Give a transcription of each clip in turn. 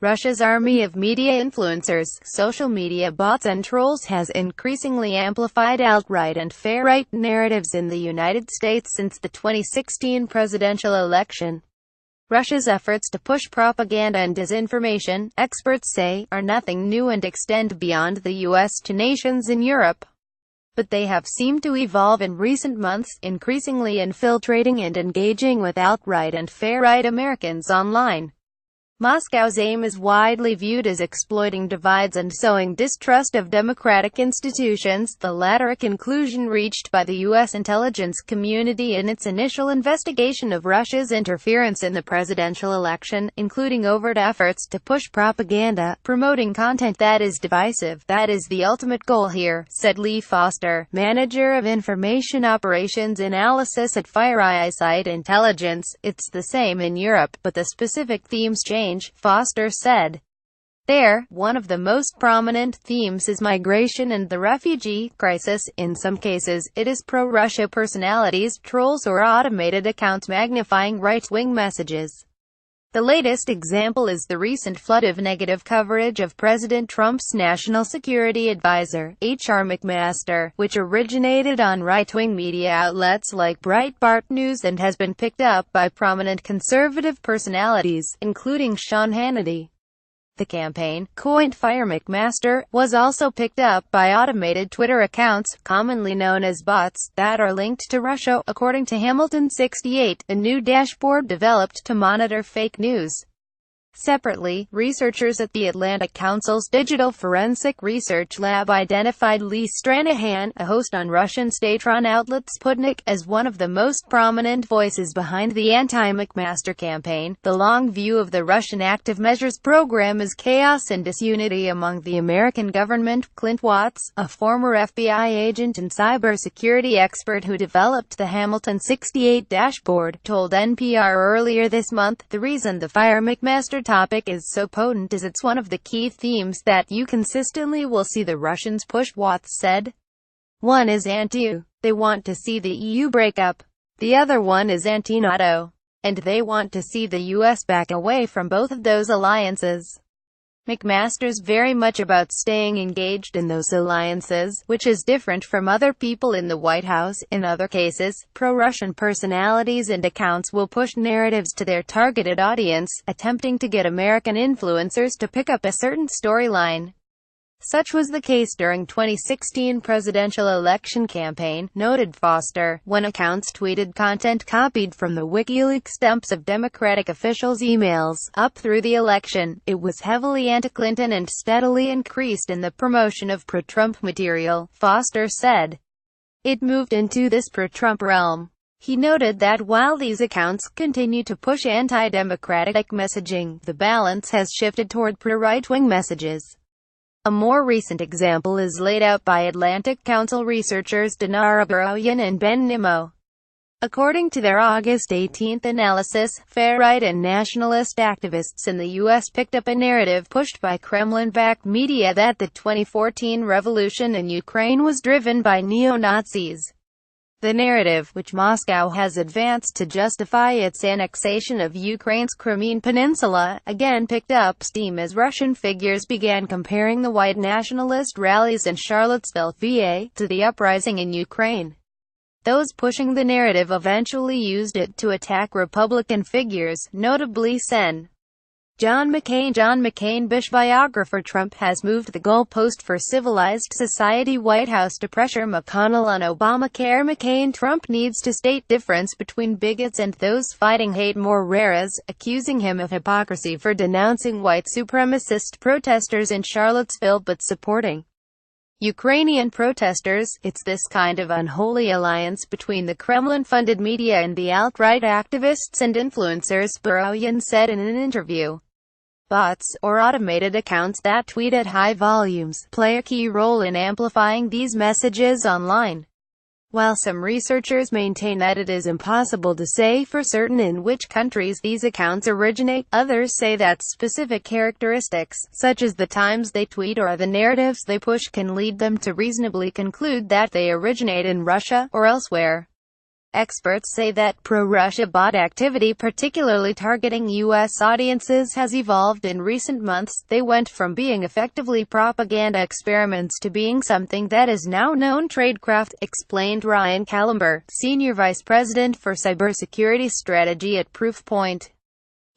Russia's army of media influencers, social media bots and trolls has increasingly amplified alt-right and far-right narratives in the United States since the 2016 presidential election. Russia's efforts to push propaganda and disinformation, experts say, are nothing new and extend beyond the US to nations in Europe. But they have seemed to evolve in recent months, increasingly infiltrating and engaging with alt-right and far-right Americans online. Moscow's aim is widely viewed as exploiting divides and sowing distrust of democratic institutions, the latter a conclusion reached by the U.S. intelligence community in its initial investigation of Russia's interference in the presidential election, including overt efforts to push propaganda, promoting content that is divisive. That is the ultimate goal here, said Lee Foster, manager of information operations analysis at FireEye Intelligence. It's the same in Europe, but the specific themes change, Foster said. There, one of the most prominent themes is migration and the refugee crisis. In some cases, it is pro-Russia personalities, trolls or automated accounts magnifying right-wing messages. The latest example is the recent flood of negative coverage of President Trump's national security advisor, H.R. McMaster, which originated on right-wing media outlets like Breitbart News and has been picked up by prominent conservative personalities, including Sean Hannity. The campaign, coined Fire McMaster, was also picked up by automated Twitter accounts, commonly known as bots, that are linked to Russia, according to Hamilton 68, a new dashboard developed to monitor fake news. Separately, researchers at the Atlantic Council's Digital Forensic Research Lab identified Lee Stranahan, a host on Russian state-run outlet Sputnik, as one of the most prominent voices behind the anti-McMaster campaign. The long view of the Russian Active Measures program is chaos and disunity among the American government. Clint Watts, a former FBI agent and cybersecurity expert who developed the Hamilton 68 dashboard, told NPR earlier this month, the reason the Fire McMaster topic is so potent is it's one of the key themes that you consistently will see the Russians push, Watts said. One is anti-EU. They want to see the EU break up. The other one is anti-NATO. And they want to see the US back away from both of those alliances. McMaster's very much about staying engaged in those alliances, which is different from other people in the White House. In other cases, pro-Russian personalities and accounts will push narratives to their targeted audience, attempting to get American influencers to pick up a certain storyline. Such was the case during 2016 presidential election campaign, noted Foster, when accounts tweeted content copied from the WikiLeaks dumps of Democratic officials' emails. Up through the election, it was heavily anti-Clinton and steadily increased in the promotion of pro-Trump material, Foster said. It moved into this pro-Trump realm. He noted that while these accounts continue to push anti-democratic messaging, the balance has shifted toward pro-right-wing messages. A more recent example is laid out by Atlantic Council researchers Dinara Baroyan and Ben Nimmo. According to their August 18 analysis, far-right and nationalist activists in the U.S. picked up a narrative pushed by Kremlin-backed media that the 2014 revolution in Ukraine was driven by neo-Nazis. The narrative, which Moscow has advanced to justify its annexation of Ukraine's Crimean Peninsula, again picked up steam as Russian figures began comparing the white nationalist rallies in Charlottesville, VA, to the uprising in Ukraine. Those pushing the narrative eventually used it to attack Republican figures, notably Sen. John McCain Bush biographer. Trump has moved the goalpost for civilized society. White House to pressure McConnell on Obamacare. Trump needs to state difference between bigots and those fighting hate more. Rares, accusing him of hypocrisy for denouncing white supremacist protesters in Charlottesville but supporting Ukrainian protesters. It's this kind of unholy alliance between the Kremlin-funded media and the alt-right activists and influencers, Baroyan said in an interview. Bots, or automated accounts that tweet at high volumes, play a key role in amplifying these messages online. While some researchers maintain that it is impossible to say for certain in which countries these accounts originate, others say that specific characteristics, such as the times they tweet or the narratives they push, can lead them to reasonably conclude that they originate in Russia, or elsewhere. Experts say that pro-Russia bot activity, particularly targeting U.S. audiences, has evolved in recent months. They went from being effectively propaganda experiments to being something that is now known tradecraft, explained Ryan Calember, Senior Vice President for Cybersecurity Strategy at Proofpoint.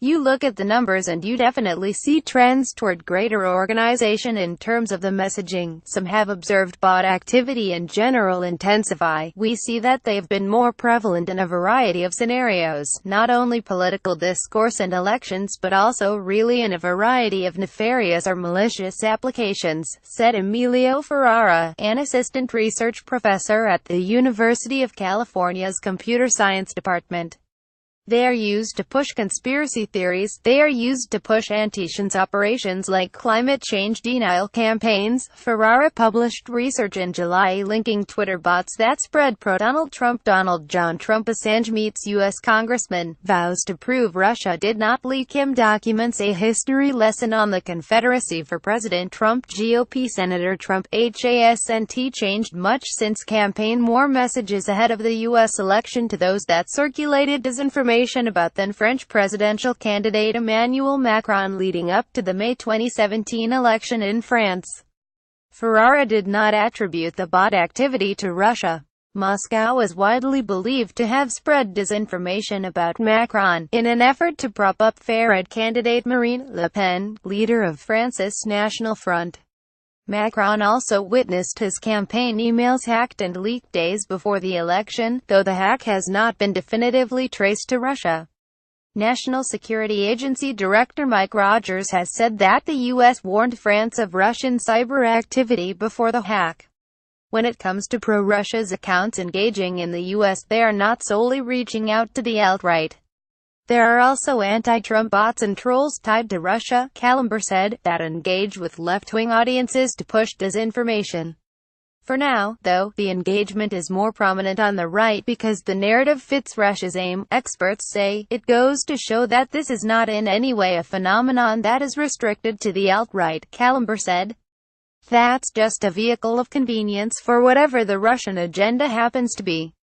You look at the numbers and you definitely see trends toward greater organization in terms of the messaging. Some have observed bot activity in general intensify. We see that they've been more prevalent in a variety of scenarios, not only political discourse and elections but also really in a variety of nefarious or malicious applications, said Emilio Ferrara, an assistant research professor at the University of California's Computer Science Department. They are used to push conspiracy theories. They are used to push anti-science operations like climate change denial campaigns. Ferrara published research in July linking Twitter bots that spread pro-Donald Trump. Donald John Trump Assange meets U.S. Congressman, vows to prove Russia did not leak him documents. A history lesson on the Confederacy for President Trump. GOP Senator Trump hasn't changed much since campaign. More messages ahead of the U.S. election to those that circulated disinformation about then-French presidential candidate Emmanuel Macron leading up to the May 2017 election in France. Ferrara did not attribute the bot activity to Russia. Moscow is widely believed to have spread disinformation about Macron, in an effort to prop up far-right candidate Marine Le Pen, leader of France's National Front. Macron also witnessed his campaign emails hacked and leaked days before the election, though the hack has not been definitively traced to Russia. National Security Agency Director Mike Rogers has said that the U.S. warned France of Russian cyber activity before the hack. When it comes to pro-Russia's accounts engaging in the U.S., they are not solely reaching out to the alt-right. There are also anti-Trump bots and trolls tied to Russia, Calember said, that engage with left-wing audiences to push disinformation. For now, though, the engagement is more prominent on the right because the narrative fits Russia's aim. Experts say, it goes to show that this is not in any way a phenomenon that is restricted to the alt-right, Calember said. That's just a vehicle of convenience for whatever the Russian agenda happens to be.